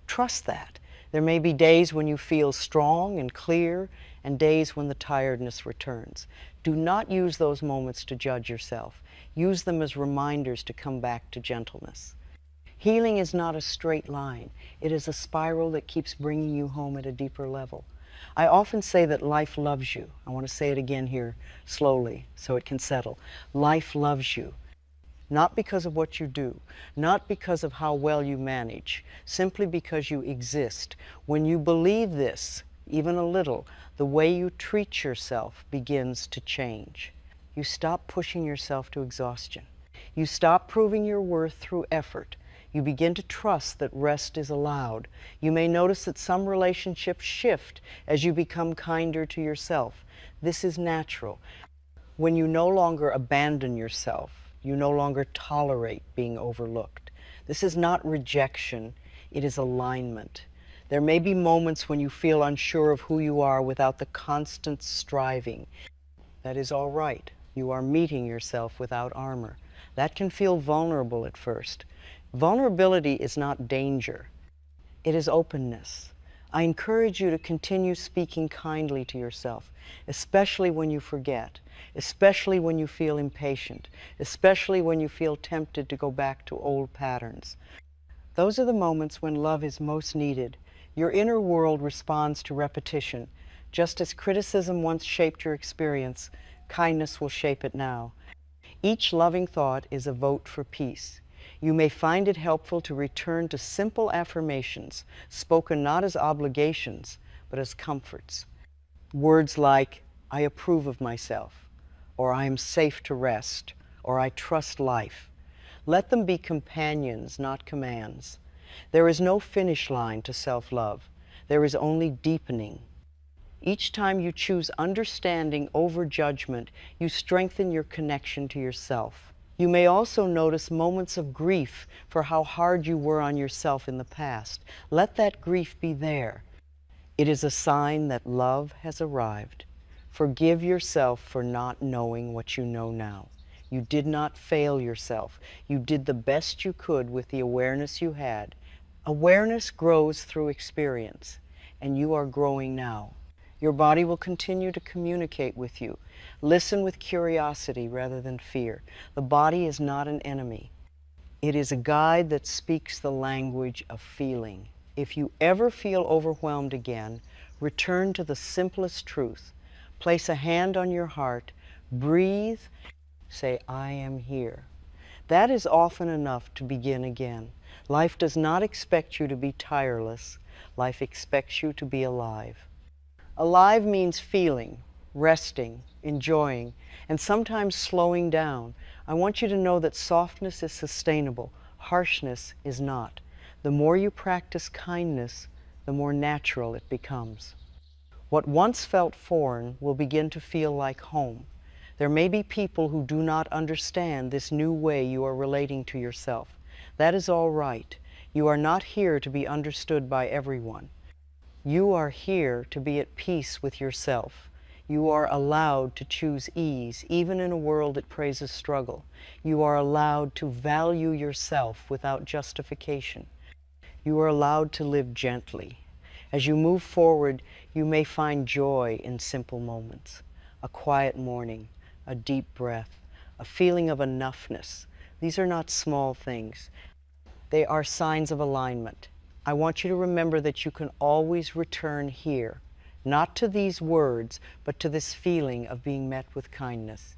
Trust that. There may be days when you feel strong and clear, and days when the tiredness returns. Do not use those moments to judge yourself. Use them as reminders to come back to gentleness. Healing is not a straight line. It is a spiral that keeps bringing you home at a deeper level. I often say that life loves you. I want to say it again here slowly so it can settle. Life loves you. Not because of what you do, not because of how well you manage, simply because you exist. When you believe this, even a little, the way you treat yourself begins to change. You stop pushing yourself to exhaustion. You stop proving your worth through effort. You begin to trust that rest is allowed. You may notice that some relationships shift as you become kinder to yourself. This is natural. When you no longer abandon yourself, you no longer tolerate being overlooked. This is not rejection, it is alignment. There may be moments when you feel unsure of who you are without the constant striving. That is all right. You are meeting yourself without armor. That can feel vulnerable at first. Vulnerability is not danger. It is openness. I encourage you to continue speaking kindly to yourself, especially when you forget, especially when you feel impatient, especially when you feel tempted to go back to old patterns. Those are the moments when love is most needed. Your inner world responds to repetition. Just as criticism once shaped your experience, kindness will shape it now. Each loving thought is a vote for peace. You may find it helpful to return to simple affirmations, spoken not as obligations, but as comforts. Words like, I approve of myself, or I am safe to rest, or I trust life. Let them be companions, not commands. There is no finish line to self-love. There is only deepening. Each time you choose understanding over judgment, you strengthen your connection to yourself. You may also notice moments of grief for how hard you were on yourself in the past. Let that grief be there. It is a sign that love has arrived. Forgive yourself for not knowing what you know now. You did not fail yourself. You did the best you could with the awareness you had. Awareness grows through experience, and you are growing now. Your body will continue to communicate with you. Listen with curiosity rather than fear. The body is not an enemy. It is a guide that speaks the language of feeling. If you ever feel overwhelmed again, return to the simplest truth. Place a hand on your heart, breathe, say, I am here. That is often enough to begin again. Life does not expect you to be tireless. Life expects you to be alive. Alive means feeling, resting, enjoying, and sometimes slowing down. I want you to know that softness is sustainable. Harshness is not. The more you practice kindness, the more natural it becomes. What once felt foreign will begin to feel like home. There may be people who do not understand this new way you are relating to yourself. That is all right. You are not here to be understood by everyone. You are here to be at peace with yourself. You are allowed to choose ease, even in a world that praises struggle. You are allowed to value yourself without justification. You are allowed to live gently. As you move forward, you may find joy in simple moments. A quiet morning, a deep breath, a feeling of enoughness. These are not small things. They are signs of alignment. I want you to remember that you can always return here, not to these words, but to this feeling of being met with kindness.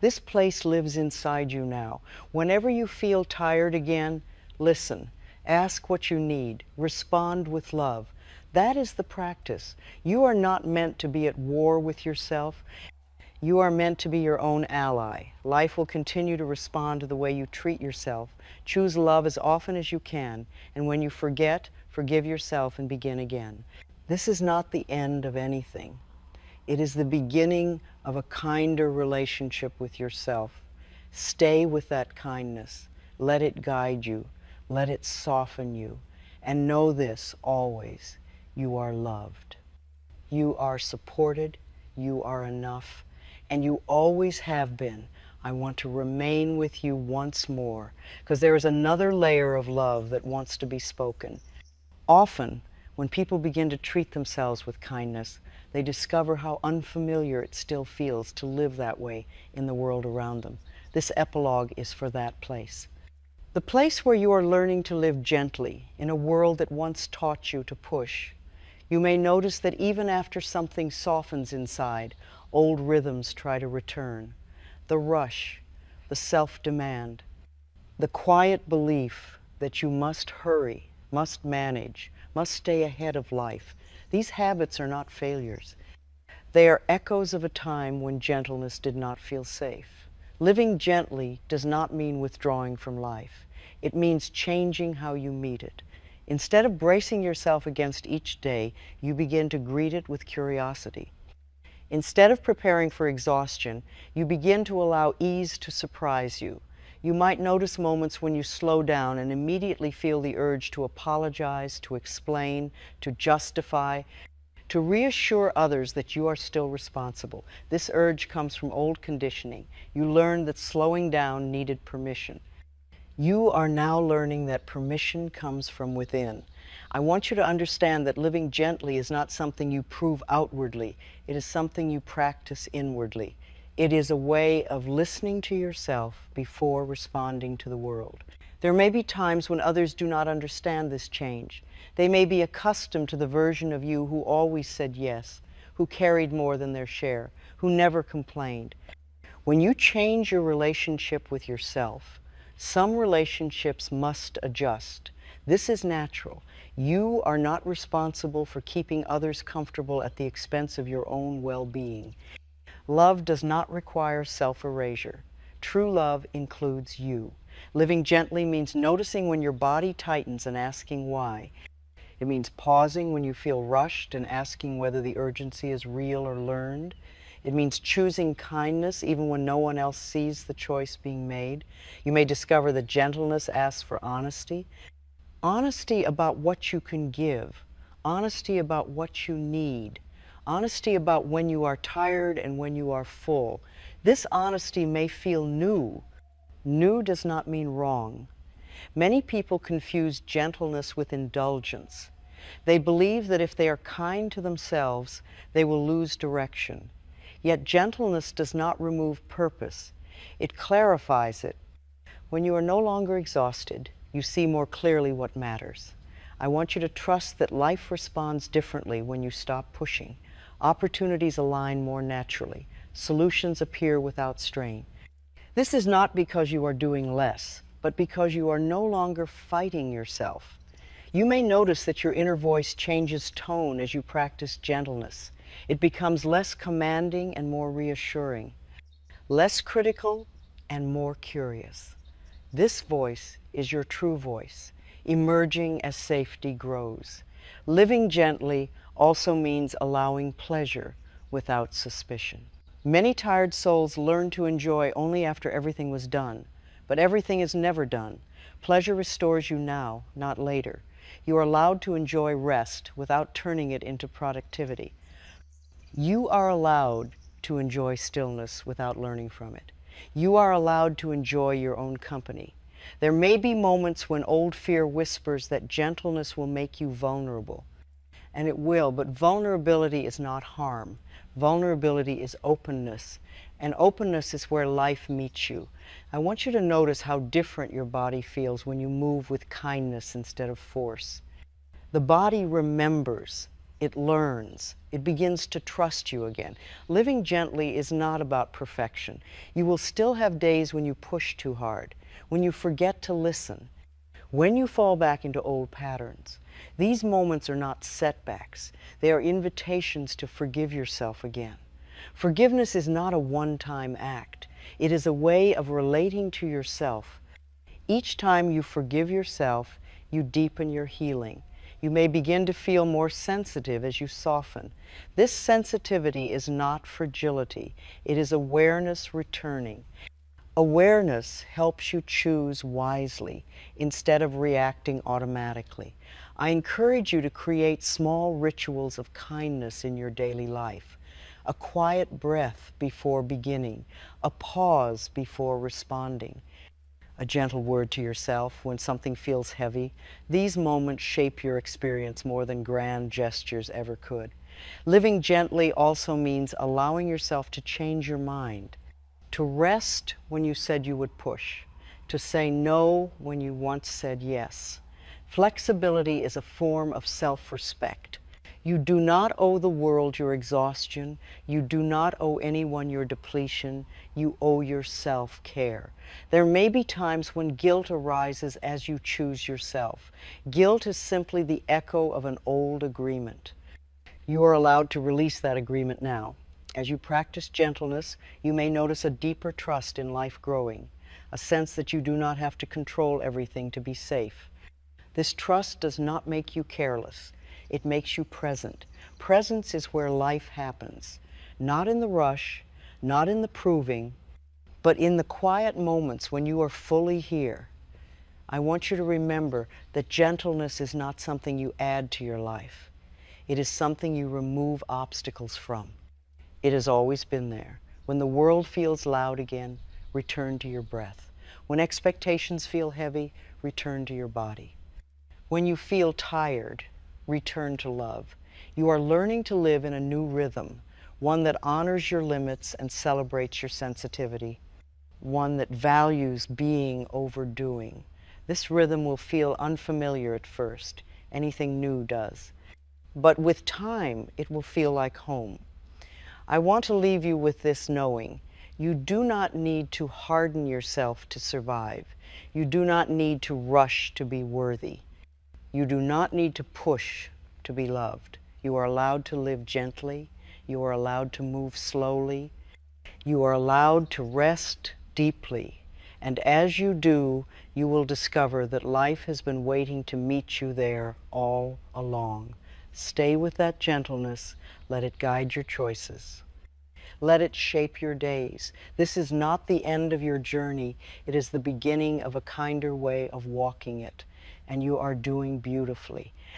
This place lives inside you now. Whenever you feel tired again, listen, ask what you need, respond with love. That is the practice. You are not meant to be at war with yourself. You are meant to be your own ally. Life will continue to respond to the way you treat yourself. Choose love as often as you can, and when you forget, forgive yourself and begin again. This is not the end of anything. It is the beginning of a kinder relationship with yourself. Stay with that kindness. Let it guide you. Let it soften you. And know this always: you are loved. You are supported. You are enough. And you always have been. I want to remain with you once more, because there is another layer of love that wants to be spoken. Often, when people begin to treat themselves with kindness, they discover how unfamiliar it still feels to live that way in the world around them. This epilogue is for that place. The place where you are learning to live gently in a world that once taught you to push. You may notice that even after something softens inside, old rhythms try to return. The rush, the self-demand, the quiet belief that you must hurry, must manage, must stay ahead of life. These habits are not failures. They are echoes of a time when gentleness did not feel safe. Living gently does not mean withdrawing from life. It means changing how you meet it. Instead of bracing yourself against each day, you begin to greet it with curiosity. Instead of preparing for exhaustion, you begin to allow ease to surprise you. You might notice moments when you slow down and immediately feel the urge to apologize, to explain, to justify, to reassure others that you are still responsible. This urge comes from old conditioning. You learned that slowing down needed permission. You are now learning that permission comes from within. I want you to understand that living gently is not something you prove outwardly. It is something you practice inwardly. It is a way of listening to yourself before responding to the world. There may be times when others do not understand this change. They may be accustomed to the version of you who always said yes, who carried more than their share, who never complained. When you change your relationship with yourself, some relationships must adjust. This is natural. You are not responsible for keeping others comfortable at the expense of your own well-being. Love does not require self-erasure. True love includes you. Living gently means noticing when your body tightens and asking why. It means pausing when you feel rushed and asking whether the urgency is real or learned. It means choosing kindness even when no one else sees the choice being made. You may discover that gentleness asks for honesty. Honesty about what you can give. Honesty about what you need. Honesty about when you are tired and when you are full. This honesty may feel new. New does not mean wrong. Many people confuse gentleness with indulgence. They believe that if they are kind to themselves, they will lose direction. Yet gentleness does not remove purpose. It clarifies it. When you are no longer exhausted, you see more clearly what matters. I want you to trust that life responds differently when you stop pushing. Opportunities align more naturally. Solutions appear without strain. This is not because you are doing less, but because you are no longer fighting yourself. You may notice that your inner voice changes tone as you practice gentleness. It becomes less commanding and more reassuring, less critical and more curious. This voice is your true voice, emerging as safety grows. Living gently also means allowing pleasure without suspicion. Many tired souls learn to enjoy only after everything was done, but everything is never done. Pleasure restores you now, not later. You are allowed to enjoy rest without turning it into productivity. You are allowed to enjoy stillness without learning from it. You are allowed to enjoy your own company. There may be moments when old fear whispers that gentleness will make you vulnerable. And it will, but vulnerability is not harm. Vulnerability is openness, and openness is where life meets you. I want you to notice how different your body feels when you move with kindness instead of force. The body remembers, it learns, it begins to trust you again. Living gently is not about perfection. You will still have days when you push too hard, when you forget to listen, when you fall back into old patterns. These moments are not setbacks. They are invitations to forgive yourself again. Forgiveness is not a one-time act. It is a way of relating to yourself. Each time you forgive yourself, you deepen your healing. You may begin to feel more sensitive as you soften. This sensitivity is not fragility. It is awareness returning. Awareness helps you choose wisely instead of reacting automatically. I encourage you to create small rituals of kindness in your daily life. A quiet breath before beginning, a pause before responding, a gentle word to yourself when something feels heavy. These moments shape your experience more than grand gestures ever could. Living gently also means allowing yourself to change your mind, to rest when you said you would push, to say no when you once said yes. Flexibility is a form of self-respect. You do not owe the world your exhaustion. You do not owe anyone your depletion. You owe yourself care. There may be times when guilt arises as you choose yourself. Guilt is simply the echo of an old agreement. You are allowed to release that agreement now. As you practice gentleness, you may notice a deeper trust in life growing, a sense that you do not have to control everything to be safe. This trust does not make you careless. It makes you present. Presence is where life happens, not in the rush, not in the proving, but in the quiet moments when you are fully here. I want you to remember that gentleness is not something you add to your life. It is something you remove obstacles from. It has always been there. When the world feels loud again, return to your breath. When expectations feel heavy, return to your body. When you feel tired, return to love. You are learning to live in a new rhythm, one that honors your limits and celebrates your sensitivity, one that values being over doing. This rhythm will feel unfamiliar at first. Anything new does. But with time, it will feel like home. I want to leave you with this knowing. You do not need to harden yourself to survive. You do not need to rush to be worthy. You do not need to push to be loved. You are allowed to live gently. You are allowed to move slowly. You are allowed to rest deeply. And as you do, you will discover that life has been waiting to meet you there all along. Stay with that gentleness. Let it guide your choices. Let it shape your days. This is not the end of your journey. It is the beginning of a kinder way of walking it. And you are doing beautifully.